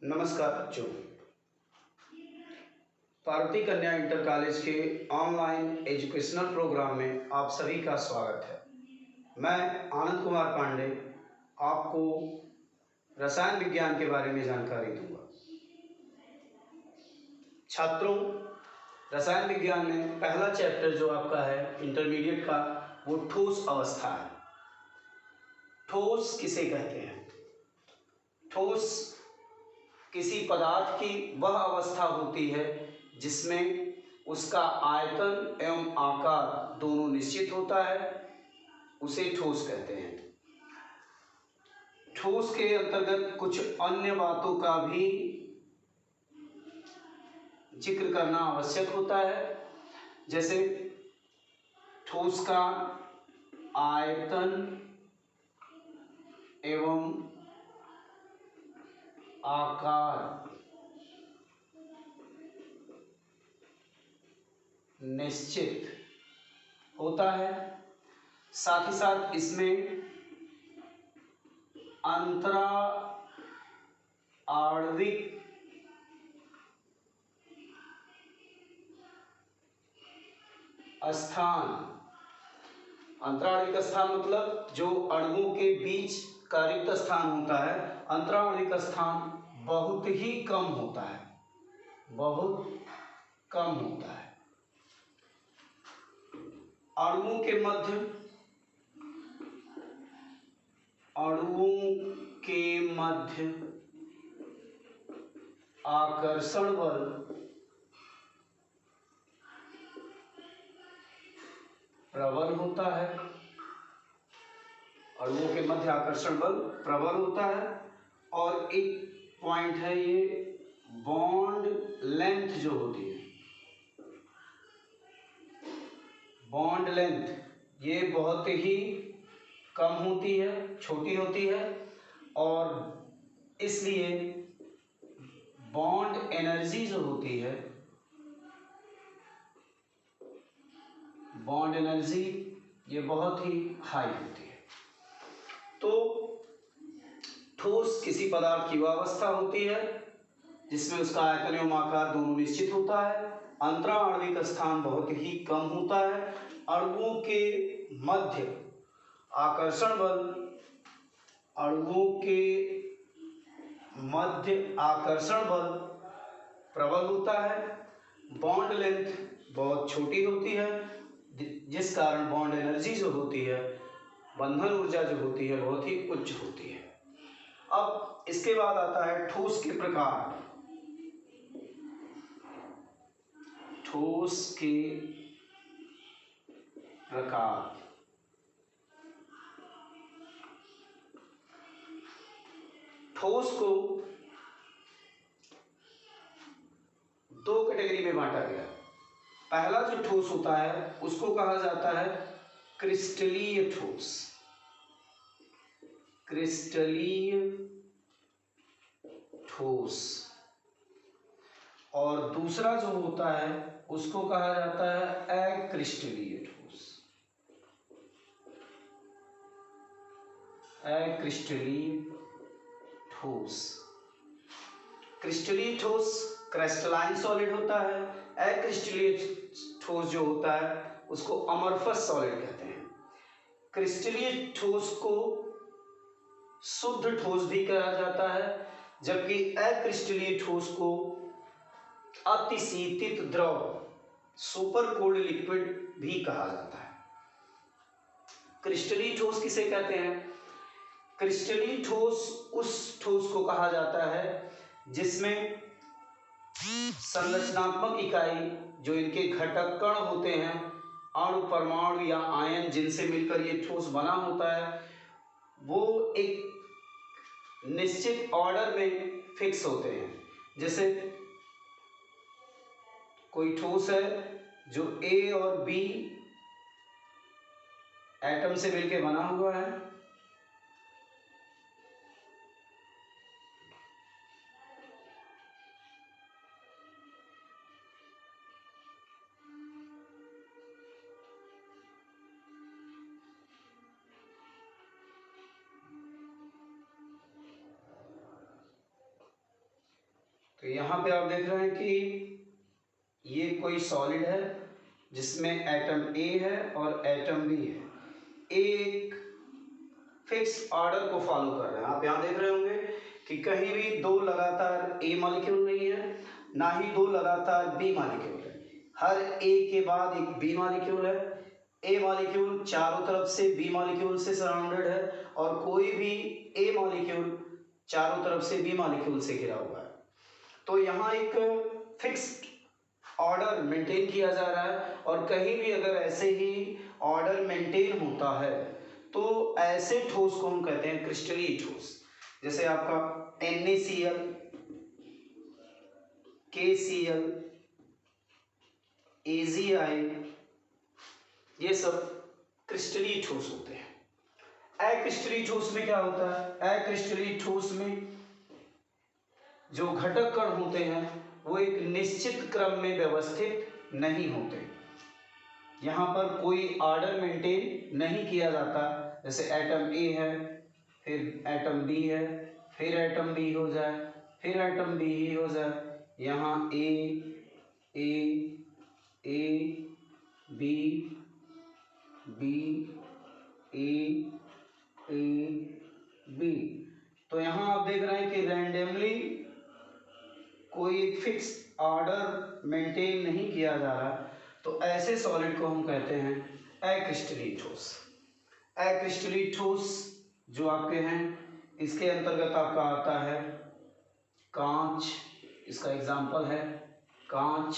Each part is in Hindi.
नमस्कार बच्चों। पार्वती कन्या इंटर कॉलेज के ऑनलाइन एजुकेशनल प्रोग्राम में आप सभी का स्वागत है। मैं आनंद कुमार पांडे आपको रसायन विज्ञान के बारे में जानकारी दूंगा। छात्रों, रसायन विज्ञान में पहला चैप्टर जो आपका है इंटरमीडिएट का, वो ठोस अवस्था है। ठोस किसे कहते हैं? ठोस किसी पदार्थ की वह अवस्था होती है जिसमें उसका आयतन एवं आकार दोनों निश्चित होता है, उसे ठोस कहते हैं। ठोस के अंतर्गत कुछ अन्य बातों का भी जिक्र करना आवश्यक होता है, जैसे ठोस का आयतन एवं आकार निश्चित होता है। साथ ही साथ इसमें अंतरा आणविक स्थान, अंतराणविक स्थान मतलब जो अणुओं के बीच का रिक्त स्थान होता है, अंतराणविक स्थान बहुत ही कम होता है, बहुत कम होता है। अणुओं के मध्य आकर्षण बल प्रबल होता है। अणुओं के मध्य आकर्षण बल प्रबल होता है। और एक पॉइंट है, ये बॉन्ड लेंथ जो होती है, बॉन्ड लेंथ ये बहुत ही कम होती है, छोटी होती है, और इसलिए बॉन्ड एनर्जी जो होती है, बॉन्ड एनर्जी ये बहुत ही हाई होती है। तो ठोस किसी पदार्थ की वह अवस्था होती है जिसमें उसका आयतन एवं आकार दोनों निश्चित होता है, अंतराणविक स्थान बहुत ही कम होता है, अणुओं के मध्य आकर्षण बल, अणुओं के मध्य आकर्षण बल प्रबल होता है, बॉन्ड लेंथ बहुत छोटी होती है, जिस कारण बॉन्ड एनर्जी जो होती है, बंधन ऊर्जा जो होती है, बहुत ही उच्च होती है। अब इसके बाद आता है ठोस के प्रकार। ठोस के प्रकार, ठोस को दो कैटेगरी में बांटा गया। पहला जो ठोस होता है उसको कहा जाता है क्रिस्टलीय ठोस, क्रिस्टलीय ठोस। और दूसरा जो होता है उसको कहा जाता है अक्रिस्टलीय ठोस, अक्रिस्टलीय ठोस। क्रिस्टलीय ठोस क्रिस्टलाइन सॉलिड होता है, अक्रिस्टलीय ठोस जो होता है उसको अमorphous सॉलिड कहते हैं। क्रिस्टलीय ठोस को शुद्ध ठोस भी कहा जाता है, जबकि अक्रिस्टलीय ठोस को अतिशीतित द्रव, सुपर कोल्ड लिक्विड भी कहा जाता है। क्रिस्टलीय ठोस किसे कहते हैं? क्रिस्टलीय ठोस उस ठोस को कहा जाता है जिसमें संरचनात्मक इकाई, जो इनके घटक कण होते हैं, अणु, परमाणु या आयन जिनसे मिलकर ये ठोस बना होता है, वो एक निश्चित ऑर्डर में फिक्स होते हैं। जैसे कोई ठोस है जो ए और बी एटम से मिलकर बना हुआ है, तो यहाँ पे आप देख रहे हैं कि ये कोई सॉलिड है जिसमें एटम ए है और एटम बी है। एक फिक्स ऑर्डर को फॉलो कर रहे हैं। आप यहाँ देख रहे होंगे कि कहीं भी दो लगातार ए मॉलिक्यूल नहीं है, ना ही दो लगातार बी मॉलिक्यूल है। हर ए के बाद एक बी मॉलिक्यूल है। ए मॉलिक्यूल चारों तरफ से बी मॉलिक्यूल से सराउंडेड है और कोई भी ए मॉलिक्यूल चारों तरफ से बी मॉलिक्यूल से घिरा हुआ है। तो यहाँ एक फिक्स्ड ऑर्डर मेंटेन किया जा रहा है और कहीं भी अगर ऐसे ही ऑर्डर मेंटेन होता है तो ऐसे ठोस को हम कहते हैं क्रिस्टलीय ठोस। जैसे आपका NaCl, KCl, AgI, ये सब क्रिस्टलीय ठोस होते हैं। अक्रिस्टलीय ठोस में क्या होता है? अक्रिस्टलीय ठोस में जो घटक कण होते हैं वो एक निश्चित क्रम में व्यवस्थित नहीं होते। यहाँ पर कोई ऑर्डर मेंटेन नहीं किया जाता। जैसे एटम ए है, फिर एटम बी है, फिर एटम बी हो जाए, फिर एटम बी ही हो जाए। यहाँ A A A B B A A B. तो यहाँ आप देख रहे हैं कि रैंडमली कोई एक फिक्स ऑर्डर मेंटेन नहीं किया जा रहा। तो ऐसे सॉलिड को हम कहते हैं अक्रिस्टलीय ठोस। अक्रिस्टलीय ठोस जो आपके हैं इसके अंतर्गत आपका आता है कांच। इसका एग्जाम्पल है कांच,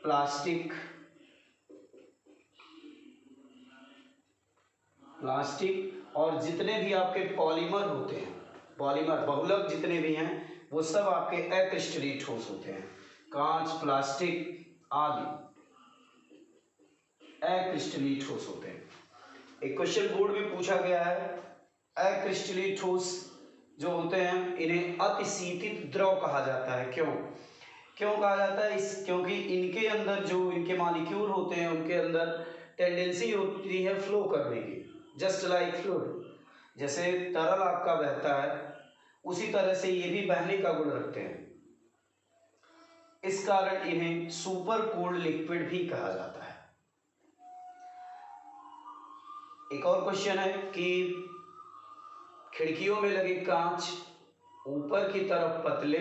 प्लास्टिक और जितने भी आपके पॉलीमर होते हैं, पॉलीमर बहुलक जितने भी हैं वो सब आपके अक्रिस्टलीय ठोस होते हैं। कांच, प्लास्टिक आदि अक्रिस्टलीय ठोस होते हैं। एक क्वेश्चन बोर्ड में पूछा गया है, अक्रिस्टलीय ठोस जो होते हैं इन्हें अतिशीतित द्रव कहा जाता है। क्यों कहा जाता है? क्योंकि इनके अंदर जो इनके मॉलिक्यूल होते हैं उनके अंदर टेंडेंसी होती है फ्लो करने की, जस्ट लाइक फ्लूइड। जैसे तरल आपका बहता है उसी तरह से ये भी बहने का गुण रखते हैं। इस कारण इन्हें सुपर कूल्ड लिक्विड भी कहा जाता है। एक और क्वेश्चन है कि खिड़कियों में लगे कांच ऊपर की तरफ पतले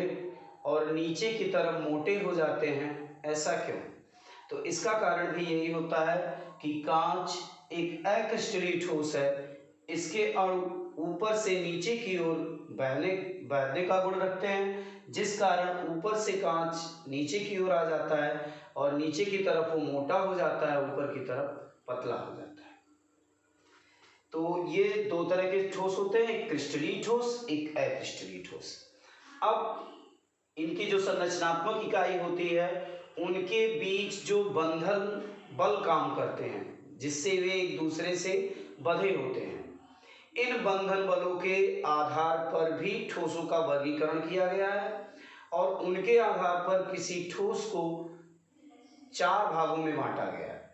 और नीचे की तरफ मोटे हो जाते हैं, ऐसा क्यों? तो इसका कारण भी यही होता है कि कांच एक अक्रिस्टलीय ठोस है। इसके अणु ऊपर से नीचे की ओर बहने का गुण रखते हैं, जिस कारण ऊपर से कांच नीचे की ओर आ जाता है और नीचे की तरफ वो मोटा हो जाता है, ऊपर की तरफ पतला हो जाता है। तो ये दो तरह के ठोस होते हैं, एक क्रिस्टलीय ठोस, एक अक्रिस्टलीय ठोस। अब इनकी जो संरचनात्मक इकाई होती है उनके बीच जो बंधन बल काम करते हैं जिससे वे एक दूसरे से बंधे होते हैं, इन बंधन बलों के आधार पर भी ठोसों का वर्गीकरण किया गया है और उनके आधार पर किसी ठोस को 4 भागों में बांटा गया है।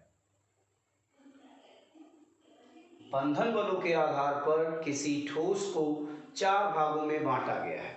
बंधन बलों के आधार पर किसी ठोस को 4 भागों में बांटा गया है।